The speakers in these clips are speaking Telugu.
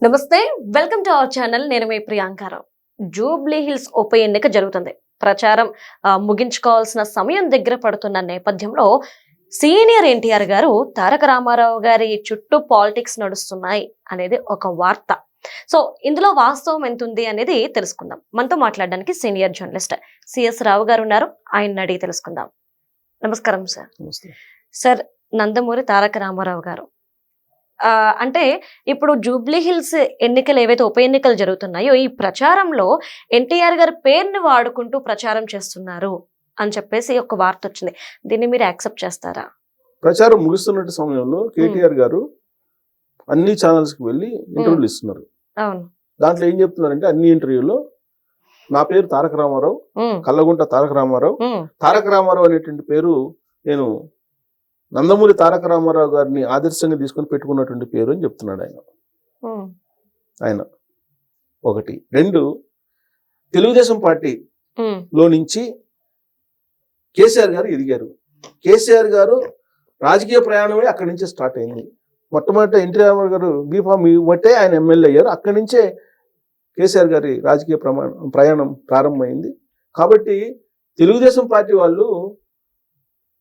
నమస్తే, వెల్కమ్ టు అవర్ ఛానల్. నేను మీ ప్రియాంకారావు. జూబ్లీ హిల్స్ ఉప ఎన్నిక జరుగుతుంది. ప్రచారం ముగించుకోవాల్సిన సమయం దగ్గర పడుతున్న నేపథ్యంలో సీనియర్ ఎన్టీఆర్ గారు తారక రామారావు గారి చుట్టూ పాలిటిక్స్ నడుస్తున్నాయి అనేది ఒక వార్త. సో ఇందులో వాస్తవం ఎంత ఉంది అనేది తెలుసుకుందాం. మనతో మాట్లాడడానికి సీనియర్ జర్నలిస్ట్ సిఎస్ రావు గారు ఉన్నారు. ఆయన అడిగి తెలుసుకుందాం. నమస్కారం సార్. సార్, నందమూరి తారక రామారావు గారు అంటే ఇప్పుడు జూబ్లీ హిల్స్ ఎన్నికలు ఏవైతే ఉప ఎన్నికలు జరుగుతున్నాయో ఈ ప్రచారంలో ఎన్టీఆర్ గారి పేరుని వాడుకుంటూ ప్రచారం చేస్తున్నారు అని చెప్పేసి ఒక వార్త వచ్చింది. దీన్ని మీరు యాక్సెప్ట్ చేస్తారా? ప్రచారం ముగుస్తున్న సమయంలో కేటీఆర్ గారు అన్ని ఛానల్స్ కి వెళ్ళి ఇంటర్వ్యూలు ఇస్తున్నారు. అవును. దాంట్లో ఏం చెప్తున్నారంటే అన్ని ఇంటర్వ్యూలో నా పేరు తారక రామారావు, కల్లగుంట తారక రామారావు. తారక రామారావు అనేటువంటి పేరు నేను నందమూరి తారక రామారావు గారిని ఆదర్శంగా తీసుకొని పెట్టుకున్నటువంటి పేరు అని చెప్తున్నాడు ఆయన. ఒకటి. రెండు, తెలుగుదేశం పార్టీలో నుంచి కేసీఆర్ గారు ఎదిగారు. కేసీఆర్ గారు రాజకీయ ప్రయాణమే అక్కడి నుంచే స్టార్ట్ అయింది. మొట్టమొదటి ఎన్టీ రామారావు గారు బీఫామ్ ఇవ్వటే ఆయన ఎమ్మెల్యే అయ్యారు. అక్కడి నుంచే కేసీఆర్ గారి రాజకీయ ప్రయాణం ప్రారంభమైంది. కాబట్టి తెలుగుదేశం పార్టీ వాళ్ళు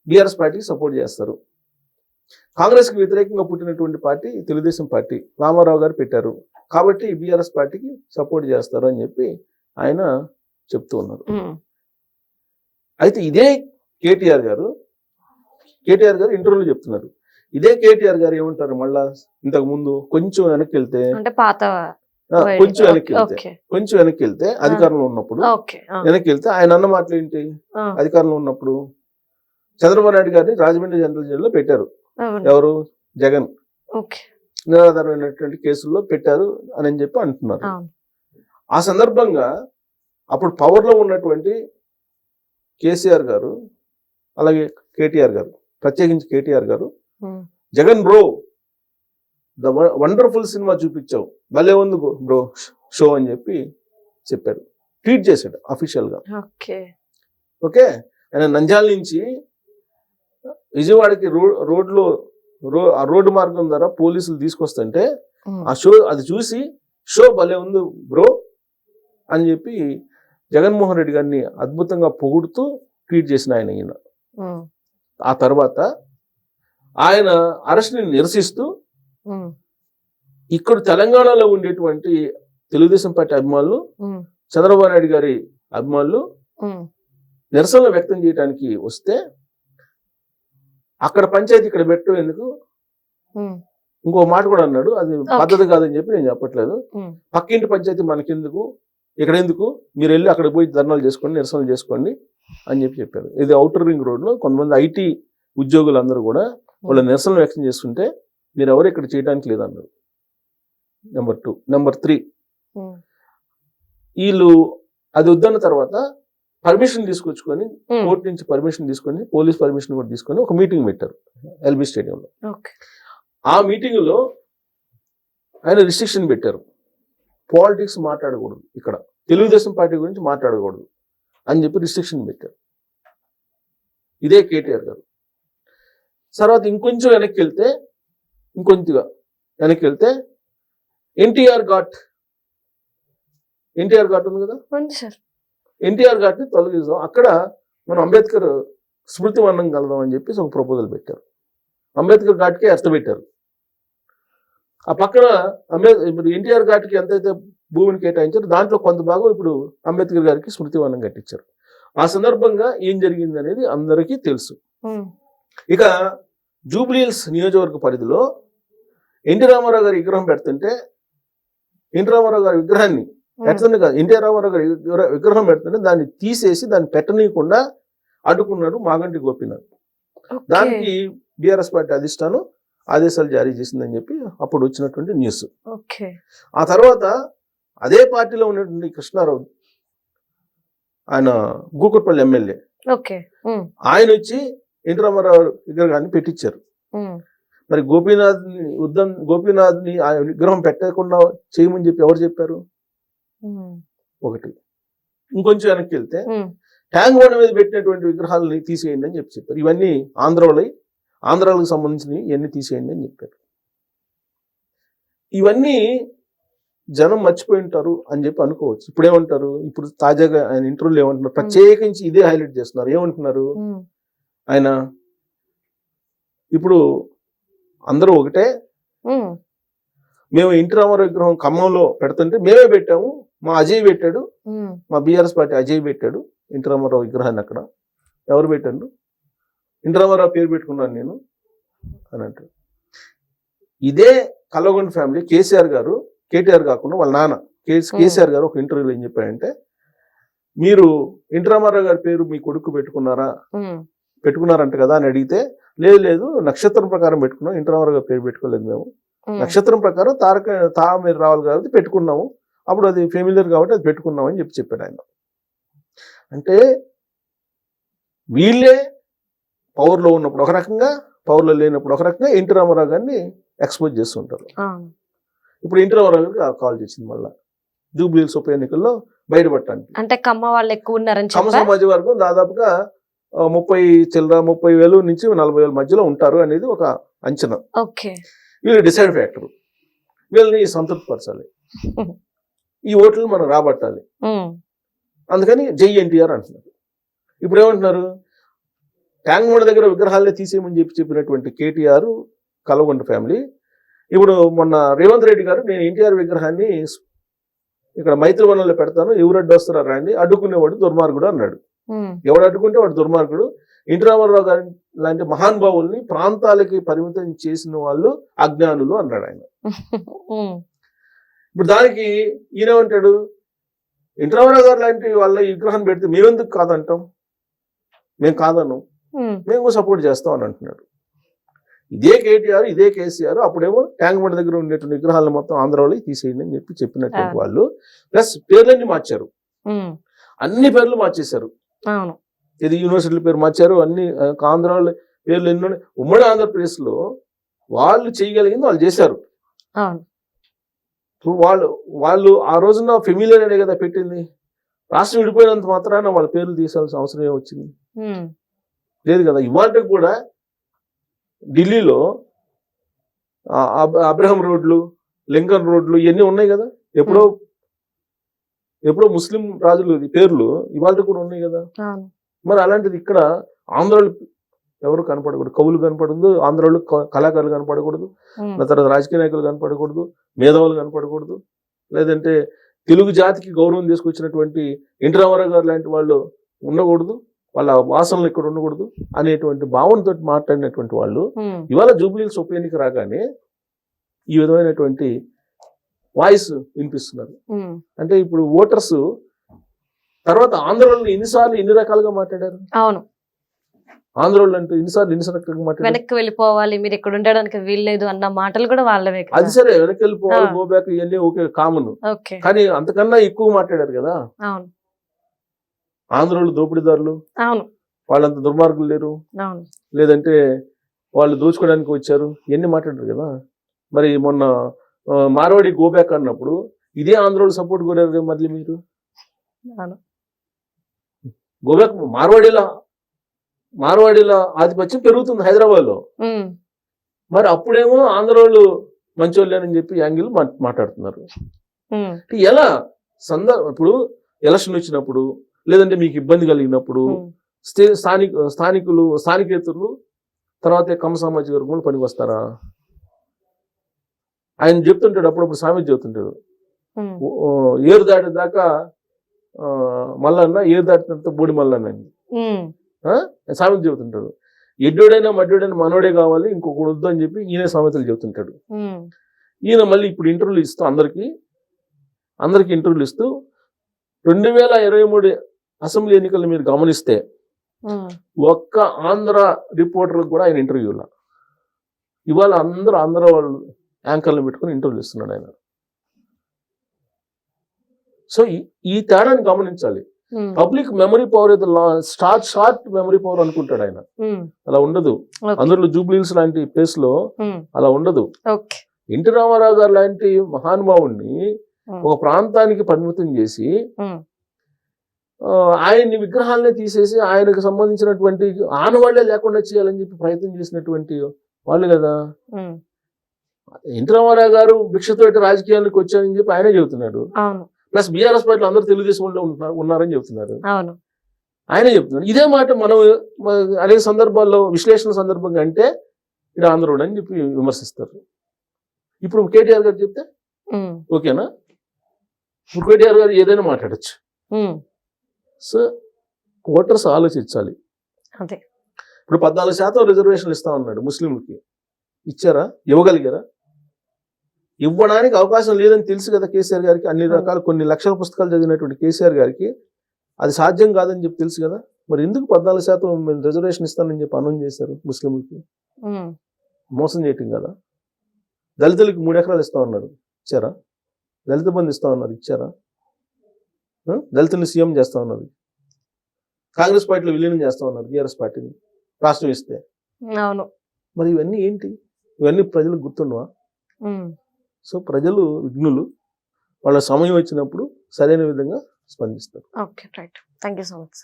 బీఆర్ఎస్ పార్టీకి సపోర్ట్ చేస్తారు. కాంగ్రెస్కి వ్యతిరేకంగా పుట్టినటువంటి పార్టీ తెలుగుదేశం పార్టీ, రామారావు గారు పెట్టారు. కాబట్టి బీఆర్ఎస్ పార్టీకి సపోర్ట్ చేస్తారు అని చెప్పి ఆయన చెప్తూ ఉన్నారు. అయితే ఇదే కేటీఆర్ గారు ఇంటర్వ్యూలో చెప్తున్నారు. ఇదే కేటీఆర్ గారు ఏమంటారు మళ్ళా ఇంతకు ముందు కొంచెం వెనక్కి వెళ్తే కొంచెం వెనక్కి వెళ్తే అధికారంలో ఉన్నప్పుడు వెనక్కి వెళ్తే ఆయన అన్న మాటలు ఏంటి? అధికారంలో ఉన్నప్పుడు చంద్రబాబు నాయుడు గారిని రాజమండ్రి జనరల్ జైల్లో పెట్టారు. ఎవరు? జగన్. నిరాధారమైనటువంటి కేసుల్లో పెట్టారు అని చెప్పి అంటున్నారు. ఆ సందర్భంగా అప్పుడు పవర్ లో ఉన్నటువంటి కేసీఆర్ గారు, అలాగే కేటీఆర్ గారు, ప్రత్యేకించి కేటీఆర్ గారు, Jagan bro the wonderful cinema చూపించావు, భలే ఉంది బ్రో షో అని చెప్పి చెప్పారు. ట్వీట్ చేశాడు అఫీషియల్ గా. ఓకే. ఆయన నంద్యాల నుంచి విజయవాడకి రోడ్డు మార్గం ద్వారా పోలీసులు తీసుకొస్తుంటే ఆ షో అది చూసి షో భలే ఉంది బ్రో అని చెప్పి జగన్మోహన్ రెడ్డి గారిని అద్భుతంగా పొగుడుతూ ట్వీట్ చేసిన ఈయన. ఆ తర్వాత ఆయన అరెస్ట్ ని నిరసిస్తూ ఇక్కడ తెలంగాణలో ఉండేటువంటి తెలుగుదేశం పార్టీ అభిమానులు, చంద్రబాబు నాయుడు గారి అభిమానులు నిరసనలు వ్యక్తం చేయడానికి వస్తే అక్కడ పంచాయతీ ఇక్కడ పెట్టు ఎందుకు, ఇంకో మాట కూడా అన్నాడు. అది పద్ధతి కాదని చెప్పి నేను చెప్పట్లేదు. పక్కింటి పంచాయతీ మనకెందుకు, ఇక్కడ ఎందుకు, మీరు వెళ్ళి అక్కడ పోయి ధర్నాలు చేసుకోండి, నిరసనలు చేసుకోండి అని చెప్పి చెప్పారు. ఇది ఔటర్ రింగ్ రోడ్ లో కొంతమంది ఐటీ ఉద్యోగులందరూ కూడా వాళ్ళ నిరసనలు వ్యక్తం చేస్తుంటే మీరు ఎవరు ఇక్కడ చేయడానికి లేదన్నారు. నెంబర్ 2. నెంబర్ 3, వీళ్ళు అది వద్దన్న తర్వాత పర్మిషన్ తీసుకొచ్చుకొని, కోర్టు నుంచి పర్మిషన్ తీసుకొని, పోలీస్ పర్మిషన్ కూడా తీసుకొని ఒక మీటింగ్ పెట్టారు ఎల్బీ స్టేడియంలో. ఆ మీటింగ్ లో ఆయన రిస్ట్రిక్షన్ పెట్టారు. పాలిటిక్స్ మాట్లాడకూడదు, ఇక్కడ తెలుగుదేశం పార్టీ గురించి మాట్లాడకూడదు అని చెప్పి రిస్ట్రిక్షన్ పెట్టారు. ఇదే కేటీఆర్ గారు. తర్వాత ఇంకొంచెం వెనక్కి వెళ్తే ఎన్టీఆర్ ఘాట్ ఉంది కదా, ఎన్టీఆర్ ఘాట్ ని తొలగిస్తాం, అక్కడ మనం అంబేద్కర్ స్మృతి వనం కలదాం అని చెప్పేసి ఒక ప్రపోజల్ పెట్టారు. అంబేద్కర్ ఘాట్కే ఎర్త పెట్టారు. ఆ పక్కన ఇప్పుడు ఎన్టీఆర్ ఘాట్కి ఎంతైతే భూమిని కేటాయించారో దాంట్లో కొంత భాగం ఇప్పుడు అంబేద్కర్ గారికి స్మృతి వనం కట్టించారు. ఆ సందర్భంగా ఏం జరిగింది అనేది అందరికీ తెలుసు. ఇక జూబ్లీ హిల్స్ నియోజకవర్గ పరిధిలో ఎన్టీ రామారావు గారి విగ్రహం పెడుతుంటే, ఎన్టీ రామారావు గారి విగ్రహాన్ని పెడుతుంది కాదు, ఎన్టీ రామారావు గారి విగ్రహం పెడుతుంటే దాన్ని తీసేసి దాన్ని పెట్టనీయకుండా అడ్డుకున్నాడు మాగంటి గోపీనాథ్. దానికి బీఆర్ఎస్ పార్టీ అధిష్టానం ఆదేశాలు జారీ చేసిందని చెప్పి అప్పుడు వచ్చినటువంటి న్యూస్. ఆ తర్వాత అదే పార్టీలో ఉన్నటువంటి కృష్ణారావు, ఆయన గూకట్పల్లి ఎమ్మెల్యే, ఆయన వచ్చి ఎన్టీ రామారావు విగ్రహాన్ని పెట్టించారు. మరి గోపీనాథ్ ని ఆ విగ్రహం పెట్టకుండా చేయమని చెప్పి ఎవరు చెప్పారు? ఒకటి. ఇంకొంచెం వెనక్కి వెళ్తే ట్యాంక్ బండ్ మీద పెట్టినటువంటి విగ్రహాలని తీసేయండి అని చెప్పారు. ఇవన్నీ ఆంధ్రాలకు సంబంధించినవి, ఇవన్నీ తీసేయండి అని చెప్పారు. ఇవన్నీ జనం మర్చిపోయి ఉంటారు అని చెప్పి అనుకోవచ్చు. ఇప్పుడు ఏమంటారు, ఇప్పుడు తాజాగా ఆయన ఇంటర్వ్యూలు ఏమంటున్నారు, ప్రత్యేకించి ఇదే హైలైట్ చేస్తున్నారు. ఏమంటున్నారు ఆయన, ఇప్పుడు అందరూ ఒకటే, మేము ఎన్టీ రామారావు విగ్రహం ఖమ్మంలో పెడుతుంటే మేమే పెట్టాము, మా అజయ్ పెట్టాడు, మా బీఆర్ఎస్ పార్టీ అజయ్ పెట్టాడు ఎన్టీ రామారావు విగ్రహాన్ని. అక్కడ ఎవరు పెట్టాడు, ఎన్టీ రామారావు పేరు పెట్టుకున్నాను నేను అని అంటారు. ఇదే కల్వకుంట్ల ఫ్యామిలీ కేసీఆర్ గారు, కేటీఆర్ కాకుండా వాళ్ళ నాన్న కేసీఆర్ గారు ఒక ఇంటర్వ్యూలో ఏం చెప్పారంటే, మీరు ఎన్టీ రామారావు గారి పేరు మీ కొడుకు పెట్టుకున్నారంట కదా అని అడిగితే, లేదు నక్షత్రం ప్రకారం పెట్టుకున్నాం, ఎన్టీ రామారావు గారి పేరు పెట్టుకోలేదు మేము, నక్షత్రం ప్రకారం మీరు రావాలి కాబట్టి పెట్టుకున్నాము, అప్పుడు అది ఫెమిలియర్ కాబట్టి అది పెట్టుకున్నాం అని చెప్పాడు ఆయన. అంటే వీళ్ళే పవర్లో ఉన్నప్పుడు ఒక రకంగా, పవర్లో లేనప్పుడు ఒక రకంగా ఎన్టీ రామారావు గారిని ఎక్స్పోజ్ చేస్తుంటారు. ఇప్పుడు ఎన్టీ రామారావు గారికి కాల్ చేసింది మళ్ళా జూబ్లీ హిల్స్ ఉప ఎన్నికల్లో బయటపడటానికి. అంటే కమ్మ వాళ్ళు ఎక్కువ ఉన్నారని, కమ్మ సమాజ వర్గం దాదాపుగా 30,000 నుంచి 40,000 మధ్యలో ఉంటారు అనేది ఒక అంచనా. వీళ్ళు డిసైడ్ ఫ్యాక్టర్, వీళ్ళని సంతృప్తి పరచాలి, ఈ ఓట్లు మనం రాబట్టాలి, అందుకని జై ఎన్టీఆర్ అంటున్నారు. ఇప్పుడు ఏమంటున్నారు, ట్యాంక్ బండ్ దగ్గర విగ్రహాలనే తీసేయమని చెప్పినటువంటి కేటీఆర్ కల్వకుంట్ల ఫ్యామిలీ, ఇప్పుడు మొన్న రేవంత్ రెడ్డి గారు నేను ఎన్టీఆర్ విగ్రహాన్ని ఇక్కడ మైత్రివనంలో పెడతాను, ఎవరు అడ్డు వస్తారా అండి, అడ్డుకునేవాడు దుర్మార్గుడు అన్నాడు. ఎవడు అడ్డుకుంటే వాడు దుర్మార్గుడు. ఎన్టీ రామారావు గారి లాంటి మహానుభావుల్ని ప్రాంతాలకి పరిమితం చేసిన వాళ్ళు అజ్ఞానులు అన్నాడు ఆయన. ఇప్పుడు దానికి ఈయనేమంటాడు, ఎన్టీ రామారావు గారు లాంటి వాళ్ళ విగ్రహం పెడితే మేమెందుకు కాదంటాం, మేము కాదన్నాం, మేము సపోర్ట్ చేస్తాం అని అంటున్నాడు. ఇదే కేటీఆర్, ఇదే కేసీఆర్ అప్పుడేమో ట్యాంక్ బండ్ దగ్గర ఉండేటువంటి విగ్రహాలను మొత్తం ఆంధ్రాలో తీసేయండి అని చెప్పినటువంటి వాళ్ళు, ప్లస్ పేర్లన్నీ మార్చారు, అన్ని పేర్లు మార్చేశారు. ఇది యూనివర్సిటీల పేరు మార్చారు, అన్ని ఆంధ్రాలో పేర్లు ఎన్నో. ఉమ్మడి ఆంధ్రప్రదేశ్ లో వాళ్ళు చేయగలిగింది వాళ్ళు చేశారు. వాళ్ళు ఆ రోజున ఫెమిలియర్ అనే కదా పెట్టింది. రాష్ట్రం విడిపోయినంత మాత్రాన వాళ్ళ పేర్లు తీసాల్సిన అవసరం ఏమొచ్చింది, లేదు కదా. ఇవాళ కూడా ఢిల్లీలో అబ్రహం రోడ్లు, లింకన్ రోడ్లు ఇవన్నీ ఉన్నాయి కదా, ఎప్పుడో ముస్లిం రాజులు పేర్లు ఇవాళ కూడా ఉన్నాయి కదా. మరి అలాంటిది ఇక్కడ ఆంధ్రాలో ఎవరు కనపడకూడదు, కవులు కనపడదు, ఆంధ్రాలో కళాకారులు కనపడకూడదు, తర్వాత రాజకీయ నాయకులు కనపడకూడదు, మేధావులు కనపడకూడదు, లేదంటే తెలుగు జాతికి గౌరవం తీసుకొచ్చినటువంటి ఎన్టీ రామారావు గారు లాంటి వాళ్ళు ఉండకూడదు, వాళ్ళ వాసనలు ఇక్కడ ఉండకూడదు అనేటువంటి భావనతో మాట్లాడినటువంటి వాళ్ళు ఇవాళ జూబ్లీ హిల్స్ ఉప ఎన్నిక రాగానే ఈ విధమైనటువంటి వాయిస్ వినిపిస్తున్నారు. అంటే ఇప్పుడు ఓటర్స్ తర్వాత ఆంధ్రాలో ఎన్ని రకాలుగా మాట్లాడారు. అవును, ఆంధ్రాలో అంటే ఎన్ని రకాలుగా మాట్లాడారు. వెనక్కి వెళ్ళిపోవాలి, మీరు ఇక్కడ ఉండడానికి వీల్లేదు అన్న మాటలు కూడా వాళ్ళవే. అది సరే, వెనక్కి వెళ్ళిపోవాలి, గో బ్యాక్ ఇవన్నీ ఓకే, కామన్. కానీ అంతకన్నా ఎక్కువ మాట్లాడారు కదా. ఆంధ్రాలో దోపిడీదారులు, వాళ్ళంత దుర్మార్గులు లేరు, లేదంటే వాళ్ళు దోచుకోవడానికి వచ్చారు, ఇవన్నీ మాట్లాడారు కదా. మరి మొన్న మార్వాడి గోబ్యాక్ అన్నప్పుడు ఇదే ఆంధ్రాలో సపోర్ట్ కోరారు కదా. మళ్ళీ మీరు గోబ్యాక్ మార్వాడిల ఆధిపత్యం పెరుగుతుంది హైదరాబాద్ లో. మరి అప్పుడేమో ఆంధ్రాలో మంచోళ్ళని చెప్పి యాంగిల్ మాట్లాడుతున్నారు. ఎలా ఇప్పుడు ఎలక్షన్ వచ్చినప్పుడు, లేదంటే మీకు ఇబ్బంది కలిగినప్పుడు స్థానికేతరులు తర్వాత కమ్మ సామాజిక వర్గంలో పనికి వస్తారా? ఆయన చెప్తుంటాడు, అప్పుడప్పుడు సామెత చెబుతుంటాడు, ఏరు దాటి దాకా మల్లన్న, ఏరు దాటిన తర్వాత బోడి మల్లన్న అని సామెత చెబుతుంటాడు. ఎడ్డోడైనా మడ్డోడైనా మనోడే కావాలి, ఇంకొకడు వద్దు అని చెప్పి ఈయన సామెతలు చెబుతుంటాడు. ఈయన మళ్ళీ ఇప్పుడు ఇంటర్వ్యూలు ఇస్తూ అందరికి ఇంటర్వ్యూలు ఇస్తూ 2023 అసెంబ్లీ ఎన్నికలు మీరు గమనిస్తే ఒక్క ఆంధ్ర రిపోర్టర్లకు కూడా ఆయన ఇంటర్వ్యూలో ఇవాళ అందరూ ఆంధ్ర వాళ్ళు యాంకర్లు పెట్టుకుని ఇంటర్వ్యూలు ఇస్తున్నాడు ఆయన. సో ఈ తేడాన్ని గమనించాలి. పబ్లిక్ మెమరీ పవర్ అయితే షార్ట్ మెమరీ పవర్ అనుకుంటాడు ఆయన, అలా ఉండదు. అందులో జూబ్లీ హిల్స్ లాంటి ప్లేస్ లో అలా ఉండదు. ఎన్టీ రామారావు గారు లాంటి మహానుభావుడిని ఒక ప్రాంతానికి పరిమితం చేసి ఆయన్ని విగ్రహాలనే తీసేసి ఆయనకు సంబంధించినటువంటి ఆనవాళ్లే లేకుండా చేయాలని చెప్పి ప్రయత్నం చేసినటువంటి వాళ్ళు కదా. ఎన్టీ రామారావు గారు భిక్షతో రాజకీయాలకు వచ్చారని చెప్పి ఆయనే చెబుతున్నాడు. అవును ప్లస్ బీఆర్ఎస్ పార్టీలో అందరూ తెలుగుదేశం వాళ్ళు ఉన్నారని చెబుతున్నారు. అవును ఆయనే చెప్తున్నాడు. ఇదే మాట మనం అనేక సందర్భాల్లో విశ్లేషణ సందర్భంగా అంటే ఇది ఆంధ్రుడు అని చెప్పి విమర్శిస్తారు. ఇప్పుడు కేటీఆర్ గారు చెప్తే ఓకేనా? ఇప్పుడు కేటీఆర్ గారు ఏదైనా మాట్లాడచ్చు. సో ఓటర్స్ ఆలోచించాలి. అదే ఇప్పుడు 14% రిజర్వేషన్లు ఇస్తా ఉన్నాడు ముస్లింలకి. ఇచ్చారా? ఇవ్వగలిగారా? ఇవ్వడానికి అవకాశం లేదని తెలుసు కదా కేసీఆర్ గారికి. అన్ని రకాల కొన్ని లక్షల పుస్తకాలు చదివినటువంటి కేసీఆర్ గారికి అది సాధ్యం కాదని చెప్పి తెలుసు కదా. మరి ఎందుకు 14% రిజర్వేషన్ ఇస్తానని చెప్పి అనౌన్స్ చేశారు ముస్లింలకి? మోసం చేయటం కదా. దళితులకి 3 ఎకరాలు ఇస్తా ఉన్నారు, ఇచ్చారా? దళిత బంధు ఇస్తా ఉన్నారు, ఇచ్చారా? దళితుల్ని సీఎం చేస్తా ఉన్నారు. కాంగ్రెస్ పార్టీలో విలీనం చేస్తా ఉన్నారు బీఆర్ఎస్ పార్టీని రాష్ట్రం ఇస్తే. అవును మరి ఇవన్నీ ఏంటి? ఇవన్నీ ప్రజలకు గుర్తుండవా? సో ప్రజలు విఘ్నులు, వాళ్ళ సమయం వచ్చినప్పుడు సరైన విధంగా స్పందిస్తారు. Okay right. Thank you so much.